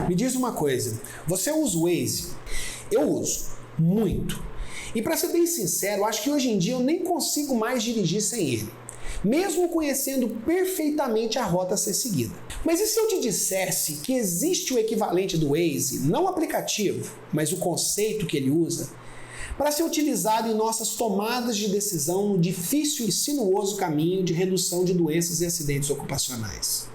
Me diz uma coisa, você usa o Waze? Eu uso, muito. E para ser bem sincero, acho que hoje em dia eu nem consigo mais dirigir sem ele, mesmo conhecendo perfeitamente a rota a ser seguida. Mas e se eu te dissesse que existe o equivalente do Waze, não o aplicativo, mas o conceito que ele usa, para ser utilizado em nossas tomadas de decisão no difícil e sinuoso caminho de redução de doenças e acidentes ocupacionais?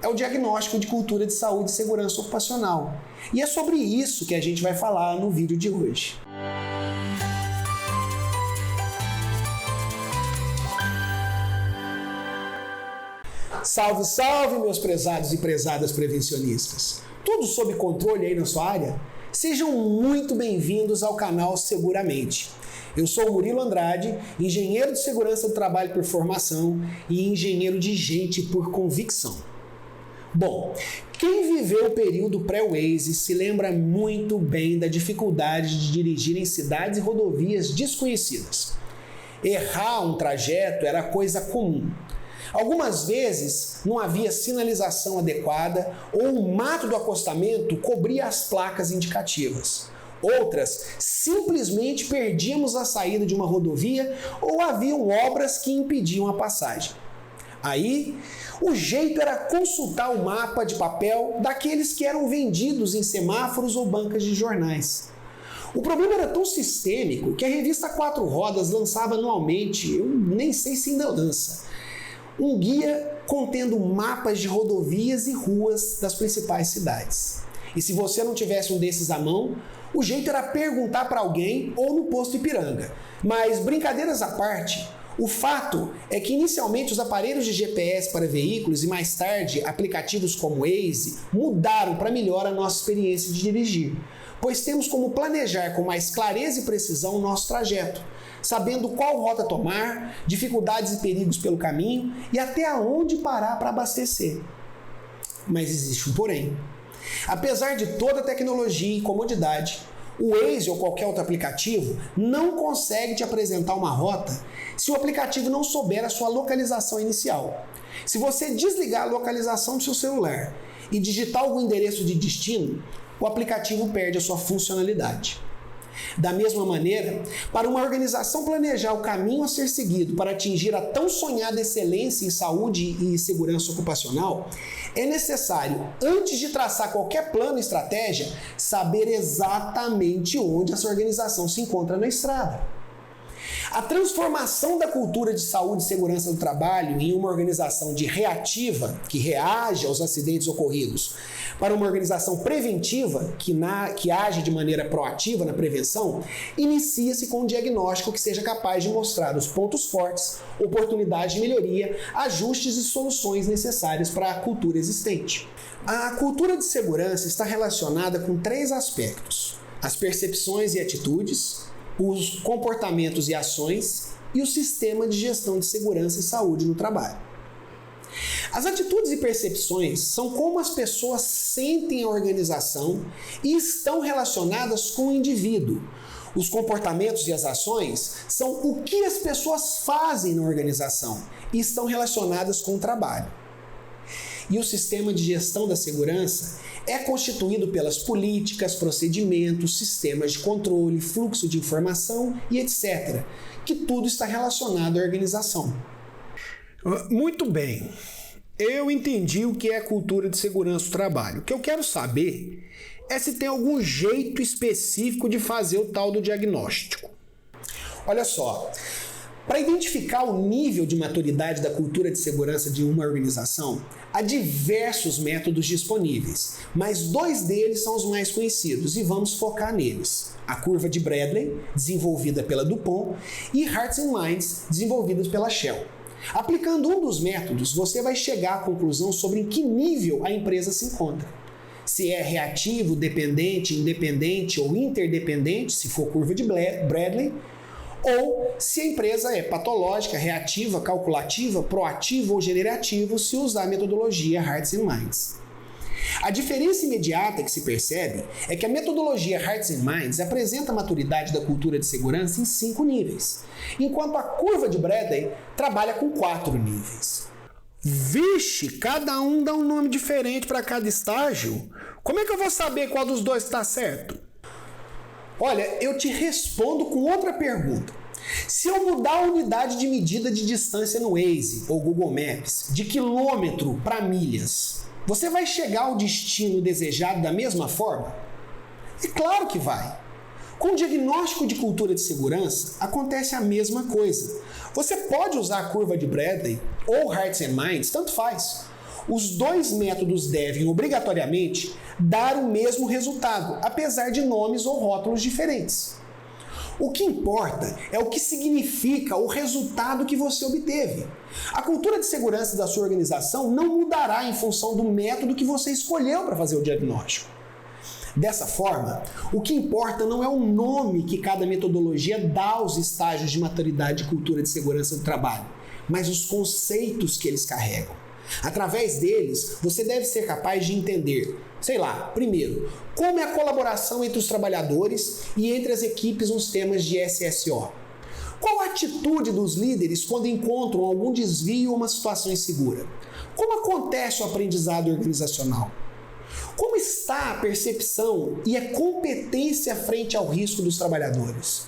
É o diagnóstico de cultura de saúde e segurança ocupacional. E é sobre isso que a gente vai falar no vídeo de hoje. Salve, salve, meus prezados e prezadas prevencionistas! Tudo sob controle aí na sua área? Sejam muito bem-vindos ao canal Seguramente. Eu sou o Murilo Andrade, engenheiro de segurança do trabalho por formação e engenheiro de gente por convicção. Bom, quem viveu o período pré-Waze se lembra muito bem da dificuldade de dirigir em cidades e rodovias desconhecidas. Errar um trajeto era coisa comum. Algumas vezes não havia sinalização adequada ou o mato do acostamento cobria as placas indicativas. Outras, simplesmente perdíamos a saída de uma rodovia ou haviam obras que impediam a passagem. Aí, o jeito era consultar o mapa de papel daqueles que eram vendidos em semáforos ou bancas de jornais. O problema era tão sistêmico que a revista Quatro Rodas lançava anualmente, eu nem sei se ainda lança, um guia contendo mapas de rodovias e ruas das principais cidades. E se você não tivesse um desses à mão, o jeito era perguntar para alguém ou no posto Ipiranga. Mas, brincadeiras à parte, o fato é que inicialmente os aparelhos de GPS para veículos e mais tarde aplicativos como Waze mudaram para melhorar a nossa experiência de dirigir, pois temos como planejar com mais clareza e precisão o nosso trajeto, sabendo qual rota tomar, dificuldades e perigos pelo caminho e até aonde parar para abastecer. Mas existe um porém. Apesar de toda a tecnologia e comodidade, o Waze ou qualquer outro aplicativo não consegue te apresentar uma rota se o aplicativo não souber a sua localização inicial. Se você desligar a localização do seu celular e digitar algum endereço de destino, o aplicativo perde a sua funcionalidade. Da mesma maneira, para uma organização planejar o caminho a ser seguido para atingir a tão sonhada excelência em saúde e segurança ocupacional, é necessário, antes de traçar qualquer plano e estratégia, saber exatamente onde essa organização se encontra na estrada. A transformação da cultura de saúde e segurança do trabalho em uma organização de reativa, que reage aos acidentes ocorridos, para uma organização preventiva, que age de maneira proativa na prevenção, inicia-se com um diagnóstico que seja capaz de mostrar os pontos fortes, oportunidades de melhoria, ajustes e soluções necessárias para a cultura existente. A cultura de segurança está relacionada com 3 aspectos: as percepções e atitudes, os comportamentos e ações e o sistema de gestão de segurança e saúde no trabalho. As atitudes e percepções são como as pessoas sentem a organização e estão relacionadas com o indivíduo. Os comportamentos e as ações são o que as pessoas fazem na organização e estão relacionadas com o trabalho. E o sistema de gestão da segurança é constituído pelas políticas, procedimentos, sistemas de controle, fluxo de informação e etc., que tudo está relacionado à organização. Muito bem, eu entendi o que é cultura de segurança do trabalho. O que eu quero saber é se tem algum jeito específico de fazer o tal do diagnóstico. Olha só, para identificar o nível de maturidade da cultura de segurança de uma organização, há diversos métodos disponíveis, mas 2 deles são os mais conhecidos e vamos focar neles: a curva de Bradley, desenvolvida pela DuPont, e Hearts and Minds, desenvolvidas pela Shell. Aplicando um dos métodos, você vai chegar à conclusão sobre em que nível a empresa se encontra. Se é reativo, dependente, independente ou interdependente, se for curva de Bradley, ou se a empresa é patológica, reativa, calculativa, proativa ou generativa, se usar a metodologia Hearts and Minds. A diferença imediata que se percebe é que a metodologia Hearts and Minds apresenta a maturidade da cultura de segurança em 5 níveis, enquanto a curva de Bradley trabalha com 4 níveis. Vixe, cada um dá um nome diferente para cada estágio. Como é que eu vou saber qual dos dois está certo? Olha, eu te respondo com outra pergunta. Se eu mudar a unidade de medida de distância no Waze ou Google Maps de quilômetro para milhas, você vai chegar ao destino desejado da mesma forma? É claro que vai. Com o diagnóstico de cultura de segurança, acontece a mesma coisa. Você pode usar a curva de Bradley ou Hearts and Minds, tanto faz. Os dois métodos devem, obrigatoriamente, dar o mesmo resultado, apesar de nomes ou rótulos diferentes. O que importa é o que significa o resultado que você obteve. A cultura de segurança da sua organização não mudará em função do método que você escolheu para fazer o diagnóstico. Dessa forma, o que importa não é o nome que cada metodologia dá aos estágios de maturidade e cultura de segurança do trabalho, mas os conceitos que eles carregam. Através deles, você deve ser capaz de entender, primeiro, como é a colaboração entre os trabalhadores e entre as equipes nos temas de SSO. Qual a atitude dos líderes quando encontram algum desvio ou uma situação insegura? Como acontece o aprendizado organizacional? Como está a percepção e a competência frente ao risco dos trabalhadores?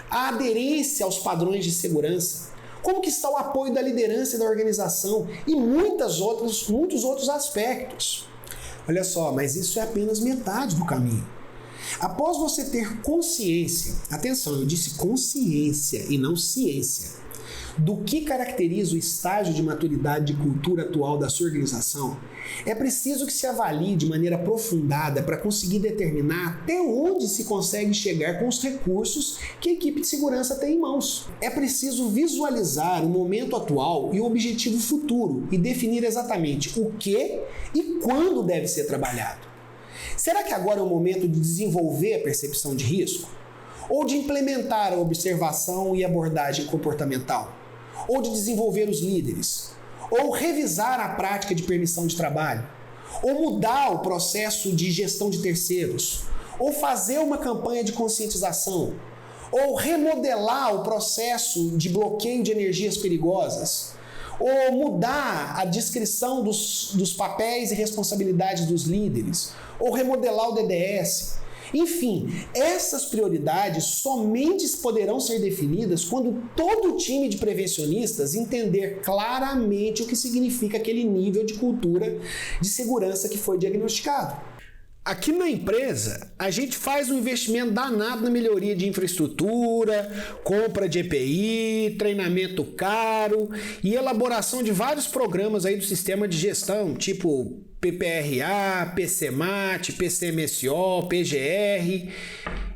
A aderência aos padrões de segurança? Como que está o apoio da liderança e da organização? E muitos outros aspectos. Olha só, mas isso é apenas metade do caminho. Após você ter consciência, atenção, eu disse consciência e não ciência, do que caracteriza o estágio de maturidade de cultura atual da sua organização, é preciso que se avalie de maneira aprofundada para conseguir determinar até onde se consegue chegar com os recursos que a equipe de segurança tem em mãos. É preciso visualizar o momento atual e o objetivo futuro e definir exatamente o que e quando deve ser trabalhado. Será que agora é o momento de desenvolver a percepção de risco? Ou de implementar a observação e abordagem comportamental? Ou de desenvolver os líderes? Ou revisar a prática de permissão de trabalho? Ou mudar o processo de gestão de terceiros? Ou fazer uma campanha de conscientização? Ou remodelar o processo de bloqueio de energias perigosas? Ou mudar a descrição dos papéis e responsabilidades dos líderes? Ou remodelar o DDS? Enfim, essas prioridades somente poderão ser definidas quando todo o time de prevencionistas entender claramente o que significa aquele nível de cultura de segurança que foi diagnosticado. Aqui na empresa, a gente faz um investimento danado na melhoria de infraestrutura, compra de EPI, treinamento caro e elaboração de vários programas aí do sistema de gestão, tipo PPRA, PCMAT, PCMSO, PGR.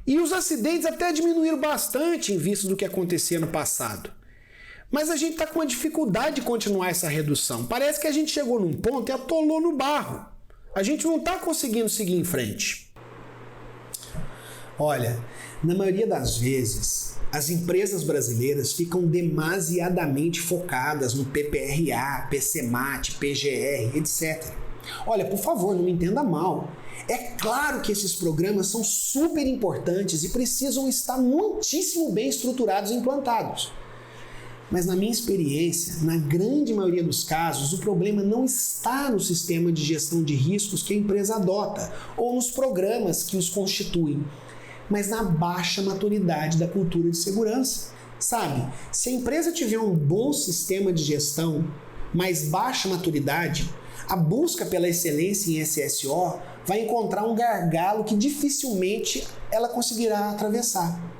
E os acidentes até diminuíram bastante em vista do que acontecia no passado. Mas a gente está com uma dificuldade de continuar essa redução. Parece que a gente chegou num ponto e atolou no barro. A gente não está conseguindo seguir em frente. Olha, na maioria das vezes, as empresas brasileiras ficam demasiadamente focadas no PPRA, PCMAT, PGR, etc. Olha, por favor, não me entenda mal. É claro que esses programas são super importantes e precisam estar muitíssimo bem estruturados e implantados. Mas na minha experiência, na grande maioria dos casos, o problema não está no sistema de gestão de riscos que a empresa adota ou nos programas que os constituem, mas na baixa maturidade da cultura de segurança. Sabe, se a empresa tiver um bom sistema de gestão, mas baixa maturidade, a busca pela excelência em SSO vai encontrar um gargalo que dificilmente ela conseguirá atravessar.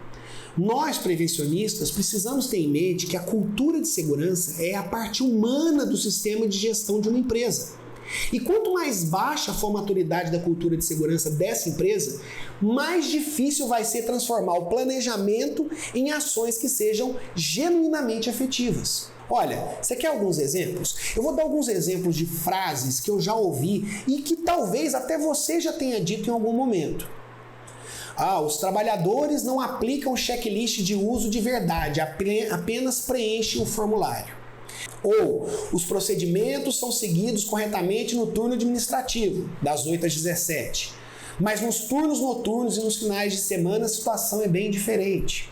Nós, prevencionistas, precisamos ter em mente que a cultura de segurança é a parte humana do sistema de gestão de uma empresa. E quanto mais baixa for a maturidade da cultura de segurança dessa empresa, mais difícil vai ser transformar o planejamento em ações que sejam genuinamente efetivas. Olha, você quer alguns exemplos? Eu vou dar alguns exemplos de frases que eu já ouvi e que talvez até você já tenha dito em algum momento. Os trabalhadores não aplicam o checklist de uso de verdade, apenas preenchem o formulário. Ou, os procedimentos são seguidos corretamente no turno administrativo, das 8 às 17. Mas nos turnos noturnos e nos finais de semana a situação é bem diferente.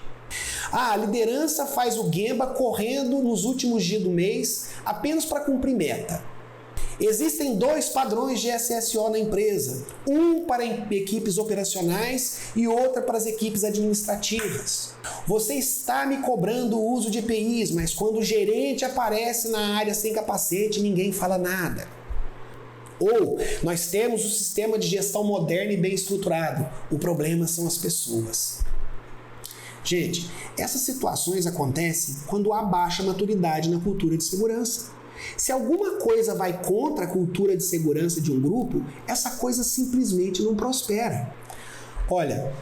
A liderança faz o Gemba correndo nos últimos dias do mês apenas para cumprir meta. Existem 2 padrões de SSO na empresa, um para equipes operacionais e outro para as equipes administrativas. Você está me cobrando o uso de EPIs, mas quando o gerente aparece na área sem capacete, ninguém fala nada. Ou nós temos um sistema de gestão moderno e bem estruturado. O problema são as pessoas. Gente, essas situações acontecem quando há baixa maturidade na cultura de segurança. Se alguma coisa vai contra a cultura de segurança de um grupo, essa coisa simplesmente não prospera. Olha,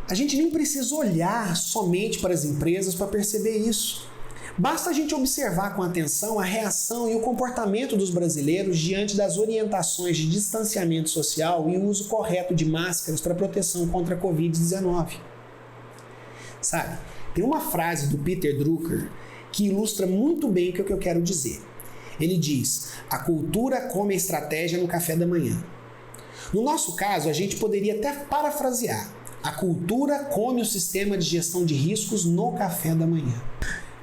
a gente nem precisa olhar somente para as empresas para perceber isso. Basta a gente observar com atenção a reação e o comportamento dos brasileiros diante das orientações de distanciamento social e o uso correto de máscaras para proteção contra a Covid-19. Sabe, tem uma frase do Peter Drucker que ilustra muito bem o que eu quero dizer. Ele diz: a cultura come a estratégia no café da manhã. No nosso caso, a gente poderia até parafrasear: a cultura come o sistema de gestão de riscos no café da manhã.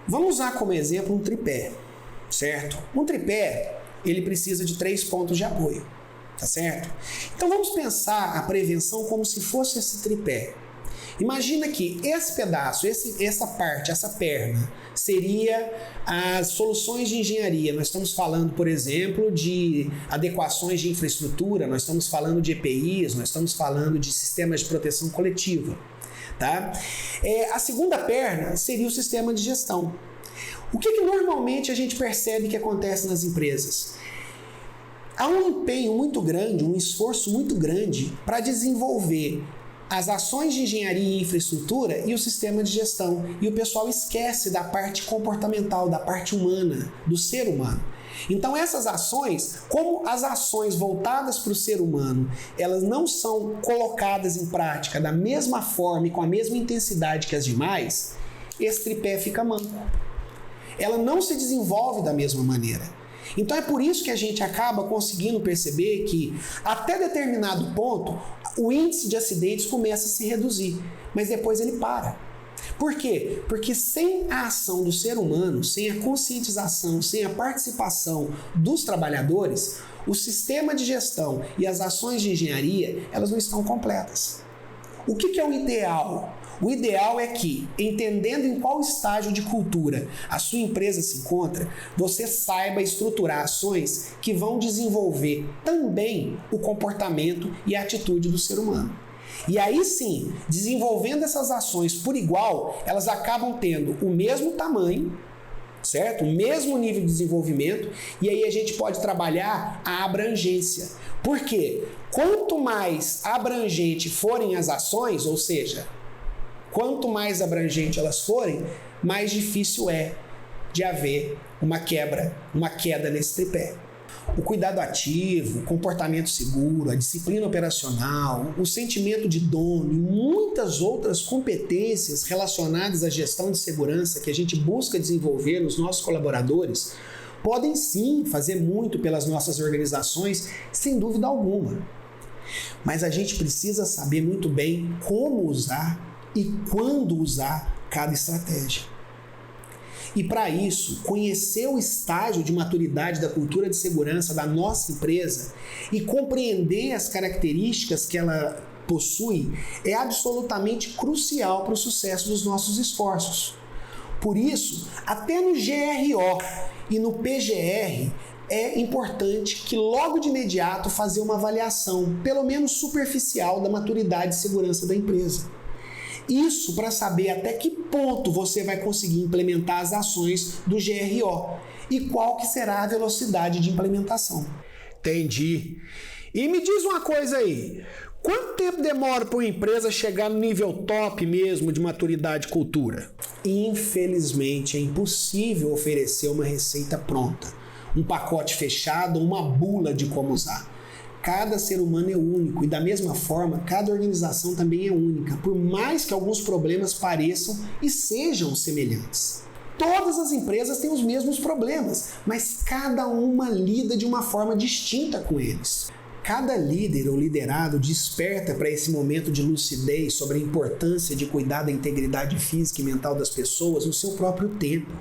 Vamos usar como exemplo um tripé, certo? Um tripé, ele precisa de 3 pontos de apoio, tá certo? Então vamos pensar a prevenção como se fosse esse tripé. Imagina que esse pedaço, essa parte, essa perna, seria as soluções de engenharia. Nós estamos falando, por exemplo, de adequações de infraestrutura, nós estamos falando de EPIs, nós estamos falando de sistemas de proteção coletiva. Tá? A segunda perna seria o sistema de gestão. O que normalmente a gente percebe que acontece nas empresas? Há um empenho muito grande, um esforço muito grande para desenvolver as ações de engenharia e infraestrutura e o sistema de gestão. E o pessoal esquece da parte comportamental, da parte humana, do ser humano. Então essas ações, como as ações voltadas para o ser humano, elas não são colocadas em prática da mesma forma e com a mesma intensidade que as demais, esse tripé fica manco. Ela não se desenvolve da mesma maneira. Então é por isso que a gente acaba conseguindo perceber que até determinado ponto o índice de acidentes começa a se reduzir, mas depois ele para. Por quê? Porque sem a ação do ser humano, sem a conscientização, sem a participação dos trabalhadores, o sistema de gestão e as ações de engenharia, elas não estão completas. O que é o ideal? O ideal é que, entendendo em qual estágio de cultura a sua empresa se encontra, você saiba estruturar ações que vão desenvolver também o comportamento e a atitude do ser humano. E aí sim, desenvolvendo essas ações por igual, elas acabam tendo o mesmo tamanho, certo? O mesmo nível de desenvolvimento, e aí a gente pode trabalhar a abrangência. Por quê? Quanto mais abrangente forem as ações, ou seja, quanto mais abrangente elas forem, mais difícil é de haver uma queda nesse tripé. O cuidado ativo, o comportamento seguro, a disciplina operacional, o sentimento de dono e muitas outras competências relacionadas à gestão de segurança que a gente busca desenvolver nos nossos colaboradores podem sim fazer muito pelas nossas organizações, sem dúvida alguma. Mas a gente precisa saber muito bem como usar e quando usar cada estratégia. E para isso, conhecer o estágio de maturidade da cultura de segurança da nossa empresa e compreender as características que ela possui é absolutamente crucial para o sucesso dos nossos esforços. Por isso, até no GRO e no PGR, é importante que logo de imediato fazer uma avaliação, pelo menos superficial, da maturidade de segurança da empresa. Isso para saber até que ponto você vai conseguir implementar as ações do GRO e qual que será a velocidade de implementação. Entendi. E me diz uma coisa aí, quanto tempo demora para uma empresa chegar no nível top mesmo de maturidade e cultura? Infelizmente, é impossível oferecer uma receita pronta, um pacote fechado, uma bula de como usar. Cada ser humano é único e, da mesma forma, cada organização também é única, por mais que alguns problemas pareçam e sejam semelhantes. Todas as empresas têm os mesmos problemas, mas cada uma lida de uma forma distinta com eles. Cada líder ou liderado desperta para esse momento de lucidez sobre a importância de cuidar da integridade física e mental das pessoas no seu próprio tempo.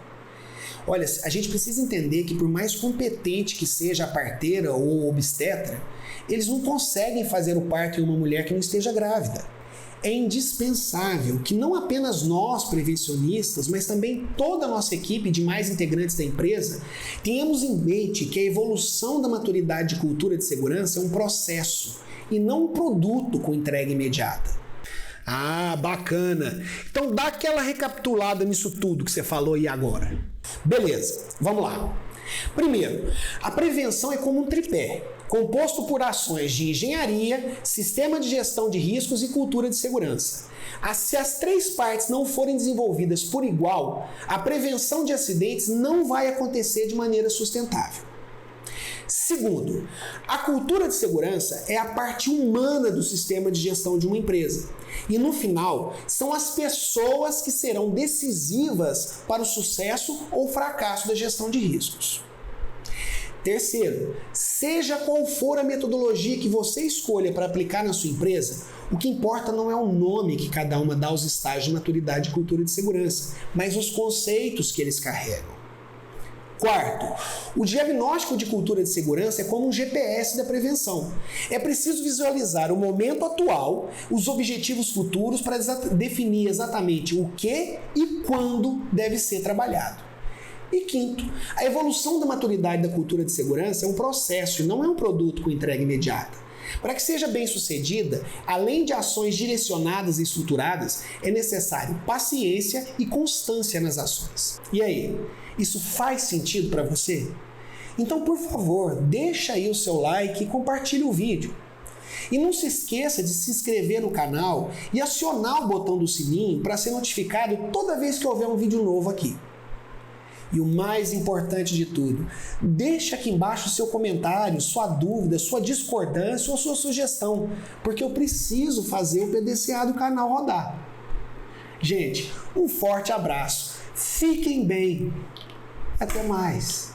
Olha, a gente precisa entender que por mais competente que seja a parteira ou o obstetra, eles não conseguem fazer o parto em uma mulher que não esteja grávida. É indispensável que não apenas nós, prevencionistas, mas também toda a nossa equipe e demais integrantes da empresa tenhamos em mente que a evolução da maturidade de cultura de segurança é um processo e não um produto com entrega imediata. Ah, bacana! Então dá aquela recapitulada nisso tudo que você falou aí agora. Beleza, vamos lá. Primeiro, a prevenção é como um tripé, composto por ações de engenharia, sistema de gestão de riscos e cultura de segurança. Se as três partes não forem desenvolvidas por igual, a prevenção de acidentes não vai acontecer de maneira sustentável. Segundo, a cultura de segurança é a parte humana do sistema de gestão de uma empresa. E no final, são as pessoas que serão decisivas para o sucesso ou fracasso da gestão de riscos. Terceiro, seja qual for a metodologia que você escolha para aplicar na sua empresa, o que importa não é o nome que cada uma dá aos estágios de maturidade e cultura de segurança, mas os conceitos que eles carregam. Quarto, o diagnóstico de cultura de segurança é como um GPS da prevenção. É preciso visualizar o momento atual, os objetivos futuros para definir exatamente o que e quando deve ser trabalhado. E quinto, a evolução da maturidade da cultura de segurança é um processo e não é um produto com entrega imediata. Para que seja bem sucedida, além de ações direcionadas e estruturadas, é necessário paciência e constância nas ações. E aí, isso faz sentido para você? Então, por favor, deixa aí o seu like e compartilhe o vídeo. E não se esqueça de se inscrever no canal e acionar o botão do sininho para ser notificado toda vez que houver um vídeo novo aqui. E o mais importante de tudo, deixa aqui embaixo o seu comentário, sua dúvida, sua discordância ou sua sugestão, porque eu preciso fazer o PDCA do canal rodar. Gente, um forte abraço, fiquem bem, até mais.